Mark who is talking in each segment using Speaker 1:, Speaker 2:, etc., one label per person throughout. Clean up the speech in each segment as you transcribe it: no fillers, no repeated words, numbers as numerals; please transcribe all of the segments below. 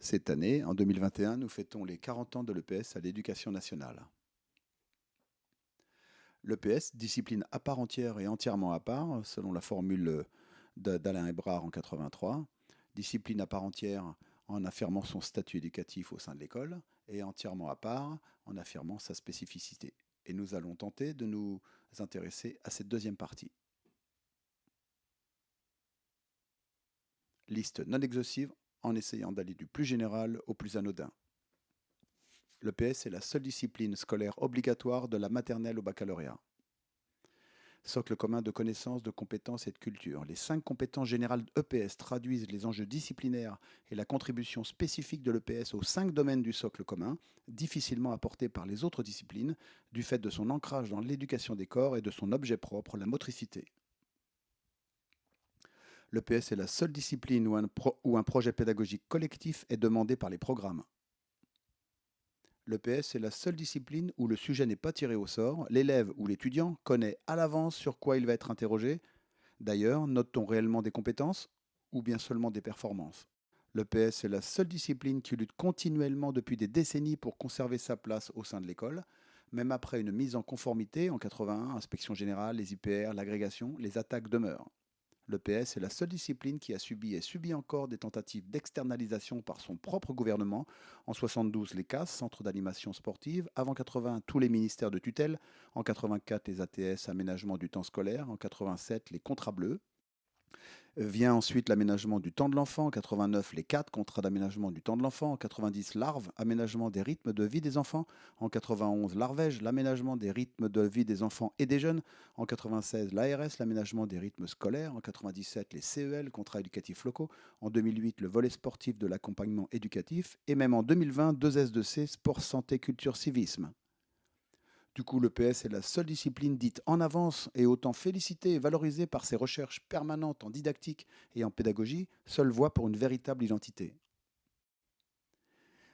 Speaker 1: Cette année, en 2021, nous fêtons les 40 ans de l'EPS à l'Éducation nationale. L'EPS, discipline à part entière et entièrement à part, selon la formule d'Alain Hébrard en 83, discipline à part entière en affirmant son statut éducatif au sein de l'école et entièrement à part en affirmant sa spécificité. Et nous allons tenter de nous intéresser à cette deuxième partie. Liste non exhaustive en essayant d'aller du plus général au plus anodin. L'EPS est la seule discipline scolaire obligatoire de la maternelle au baccalauréat. Socle commun de connaissances, de compétences et de culture. Les 5 compétences générales EPS traduisent les enjeux disciplinaires et la contribution spécifique de l'EPS aux 5 domaines du socle commun, difficilement apportés par les autres disciplines, du fait de son ancrage dans l'éducation des corps et de son objet propre, la motricité. L'EPS est la seule discipline où un projet pédagogique collectif est demandé par les programmes. L'EPS est la seule discipline où le sujet n'est pas tiré au sort, l'élève ou l'étudiant connaît à l'avance sur quoi il va être interrogé. D'ailleurs, note-t-on réellement des compétences ou bien seulement des performances? L'EPS est la seule discipline qui lutte continuellement depuis des décennies pour conserver sa place au sein de l'école, même après une mise en conformité en 81, inspection générale, les IPR, l'agrégation, les attaques demeurent. L'EPS est la seule discipline qui a subi et subit encore des tentatives d'externalisation par son propre gouvernement. En 72, les CAS, Centres d'animation sportive. Avant 80, tous les ministères de tutelle. En 84, les ATS, aménagement du temps scolaire. En 87, les contrats bleus. Vient ensuite l'aménagement du temps de l'enfant. En 89, les 4 contrats d'aménagement du temps de l'enfant. En 90, l'ARV, aménagement des rythmes de vie des enfants. En 91, l'ARVEJ, l'aménagement des rythmes de vie des enfants et des jeunes. En 96, l'ARS, l'aménagement des rythmes scolaires. En 97, les CEL, contrats éducatifs locaux. En 2008, le volet sportif de l'accompagnement éducatif. Et même en 2020, 2S2C, sport, santé, culture, civisme. Du coup, l'EPS est la seule discipline dite en avance et autant félicitée et valorisée par ses recherches permanentes en didactique et en pédagogie, seule voie pour une véritable identité.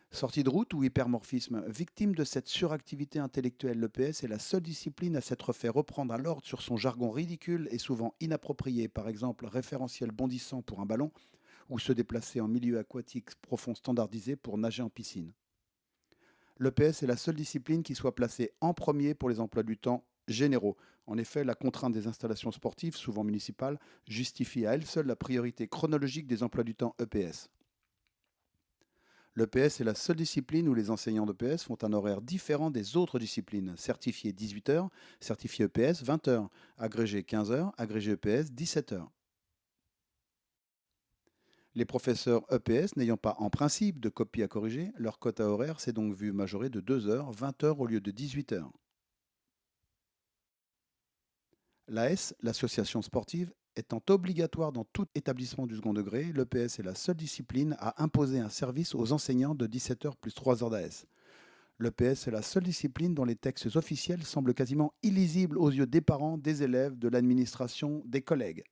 Speaker 1: Sortie de route ou hypermorphisme, victime de cette suractivité intellectuelle, l'EPS est la seule discipline à s'être fait reprendre à l'ordre sur son jargon ridicule et souvent inapproprié, par exemple référentiel bondissant pour un ballon ou se déplacer en milieu aquatique profond standardisé pour nager en piscine. L'EPS est la seule discipline qui soit placée en premier pour les emplois du temps généraux. En effet, la contrainte des installations sportives, souvent municipales, justifie à elle seule la priorité chronologique des emplois du temps EPS. L'EPS est la seule discipline où les enseignants d'EPS font un horaire différent des autres disciplines. Certifié 18 heures, certifié EPS 20 heures, agrégé 15 heures, agrégé EPS 17 heures. Les professeurs EPS n'ayant pas en principe de copie à corriger, leur quota horaire s'est donc vu majoré de 2 heures, 20 heures au lieu de 18 heures. L'AS, l'association sportive, étant obligatoire dans tout établissement du second degré, l'EPS est la seule discipline à imposer un service aux enseignants de 17 heures plus 3 heures d'AS. L'EPS est la seule discipline dont les textes officiels semblent quasiment illisibles aux yeux des parents, des élèves, de l'administration, des collègues.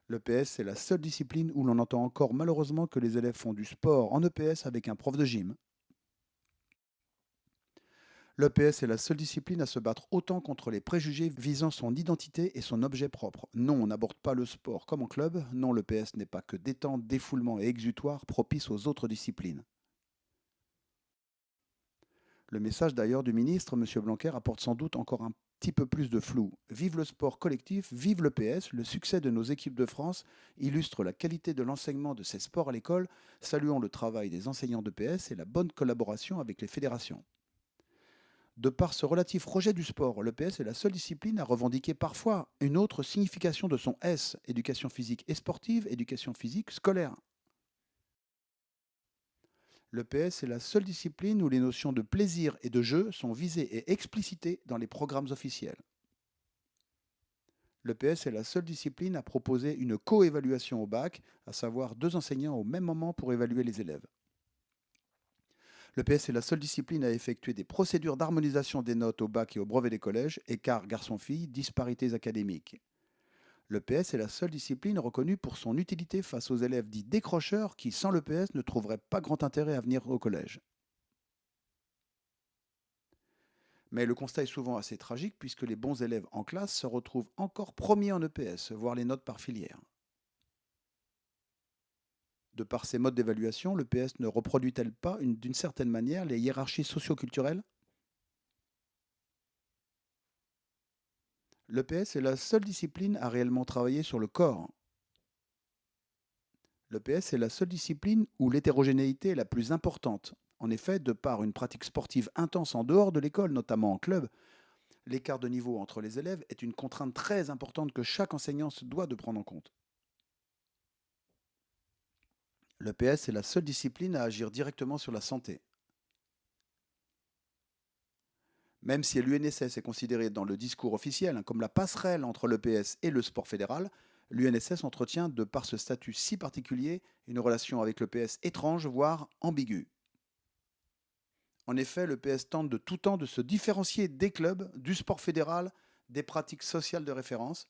Speaker 1: L'EPS est la seule discipline où l'on entend encore malheureusement que les élèves font du sport en EPS avec un prof de gym. L'EPS est la seule discipline à se battre autant contre les préjugés visant son identité et son objet propre. Non, on n'aborde pas le sport comme en club. Non, l'EPS n'est pas que détente, défoulement et exutoire propice aux autres disciplines. Le message d'ailleurs du ministre, M. Blanquer, apporte sans doute encore un petit peu plus de flou. Vive le sport collectif, vive l'EPS, le succès de nos équipes de France illustre la qualité de l'enseignement de ces sports à l'école. Saluons le travail des enseignants d'EPS et la bonne collaboration avec les fédérations. De par ce relatif rejet du sport, l'EPS est la seule discipline à revendiquer parfois une autre signification de son S, éducation physique et sportive, éducation physique scolaire. L'EPS est la seule discipline où les notions de plaisir et de jeu sont visées et explicitées dans les programmes officiels. L'EPS est la seule discipline à proposer une co-évaluation au bac, à savoir 2 enseignants au même moment pour évaluer les élèves. L'EPS est la seule discipline à effectuer des procédures d'harmonisation des notes au bac et au brevet des collèges, écart garçon-fille, disparités académiques. L'EPS est la seule discipline reconnue pour son utilité face aux élèves dits décrocheurs qui, sans l'EPS, ne trouveraient pas grand intérêt à venir au collège. Mais le constat est souvent assez tragique puisque les bons élèves en classe se retrouvent encore premiers en EPS, voire les notes par filière. De par ses modes d'évaluation, le PS ne reproduit-elle pas d'une certaine manière les hiérarchies socio-culturelles? Le PS est la seule discipline à réellement travailler sur le corps. Le PS est la seule discipline où l'hétérogénéité est la plus importante. En effet, de par une pratique sportive intense en dehors de l'école, notamment en club, l'écart de niveau entre les élèves est une contrainte très importante que chaque enseignant se doit de prendre en compte. Le PS est la seule discipline à agir directement sur la santé. Même si l'UNSS est considérée dans le discours officiel comme la passerelle entre le PS et le sport fédéral, l'UNSS entretient, de par ce statut si particulier, une relation avec le PS étrange, voire ambiguë. En effet, le PS tente de tout temps de se différencier des clubs, du sport fédéral, des pratiques sociales de référence.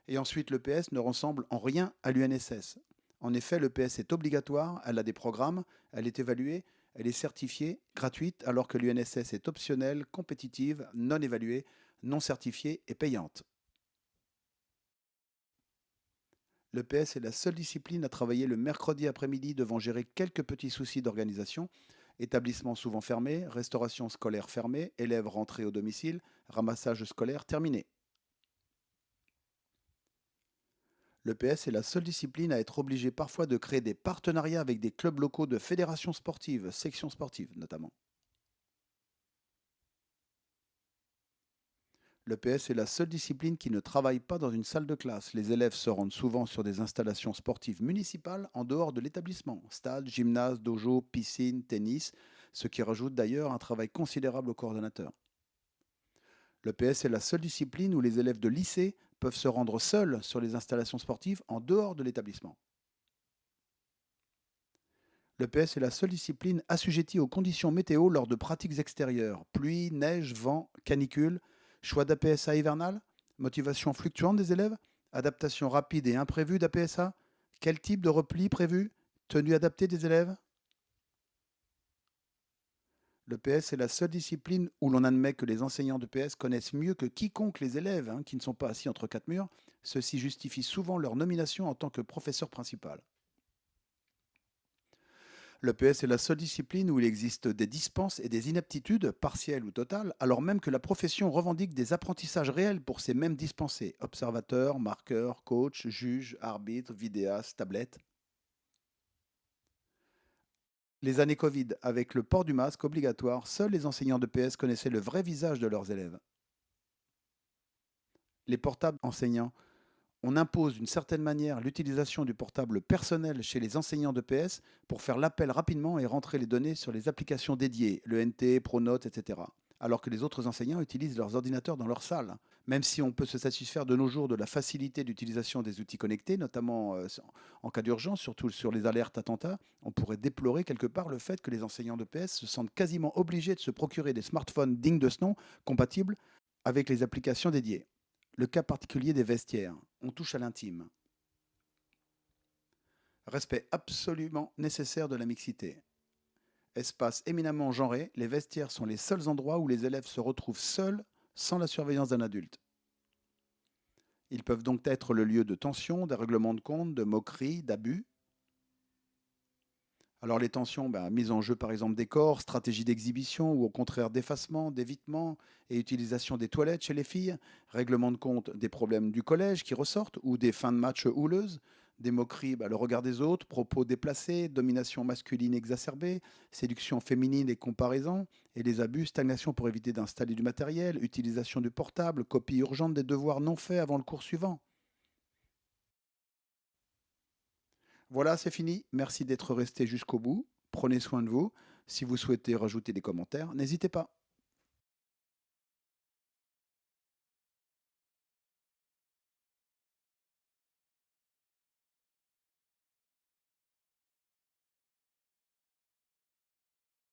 Speaker 1: Et ensuite, le PS ne ressemble en rien à l'UNSS. En effet, le PS est obligatoire, elle a des programmes, elle est évaluée, elle est certifiée, gratuite, alors que l'UNSS est optionnelle, compétitive, non évaluée, non certifiée et payante. Le PS est la seule discipline à travailler le mercredi après-midi devant gérer quelques petits soucis d'organisation. Établissement souvent fermé, restauration scolaire fermée, élèves rentrés au domicile, ramassage scolaire terminé. Le PS est la seule discipline à être obligée parfois de créer des partenariats avec des clubs locaux de fédérations sportives, sections sportives notamment. Le PS est la seule discipline qui ne travaille pas dans une salle de classe. Les élèves se rendent souvent sur des installations sportives municipales en dehors de l'établissement. Stade, gymnase, dojo, piscine, tennis, ce qui rajoute d'ailleurs un travail considérable au coordonnateur. Le PS est la seule discipline où les élèves de lycée peuvent se rendre seuls sur les installations sportives en dehors de l'établissement. Le PS est la seule discipline assujettie aux conditions météo lors de pratiques extérieures. Pluie, neige, vent, canicule, choix d'APSA hivernal, motivation fluctuante des élèves, adaptation rapide et imprévue d'APSA, quel type de repli prévu, tenue adaptée des élèves. Le PS est la seule discipline où l'on admet que les enseignants de PS connaissent mieux que quiconque les élèves, qui ne sont pas assis entre quatre murs. Ceci justifie souvent leur nomination en tant que professeur principal. Le PS est la seule discipline où il existe des dispenses et des inaptitudes, partielles ou totales, alors même que la profession revendique des apprentissages réels pour ces mêmes dispensés. Observateurs, marqueurs, coach, juge, arbitre, vidéaste, tablette. Les années Covid, avec le port du masque obligatoire, seuls les enseignants de PS connaissaient le vrai visage de leurs élèves. Les portables enseignants. On impose d'une certaine manière l'utilisation du portable personnel chez les enseignants de PS pour faire l'appel rapidement et rentrer les données sur les applications dédiées, le NT, Pronote, etc. Alors que les autres enseignants utilisent leurs ordinateurs dans leur salle. Même si on peut se satisfaire de nos jours de la facilité d'utilisation des outils connectés, notamment en cas d'urgence, surtout sur les alertes attentats, on pourrait déplorer quelque part le fait que les enseignants de PS se sentent quasiment obligés de se procurer des smartphones dignes de ce nom, compatibles avec les applications dédiées. Le cas particulier des vestiaires. On touche à l'intime. Respect absolument nécessaire de la mixité. Espace éminemment genré, les vestiaires sont les seuls endroits où les élèves se retrouvent seuls sans la surveillance d'un adulte. Ils peuvent donc être le lieu de tensions, de règlements de compte, de moqueries, d'abus. Alors les tensions, mise en jeu par exemple des corps, stratégie d'exhibition ou au contraire d'effacement, d'évitement et utilisation des toilettes chez les filles, règlement de compte des problèmes du collège qui ressortent ou des fins de match houleuses, des moqueries, le regard des autres, propos déplacés, domination masculine exacerbée, séduction féminine et comparaison, et les abus, stagnation pour éviter d'installer du matériel, utilisation du portable, copie urgente des devoirs non faits avant le cours suivant. Voilà, c'est fini. Merci d'être resté jusqu'au bout. Prenez soin de vous. Si vous souhaitez rajouter des commentaires, n'hésitez pas.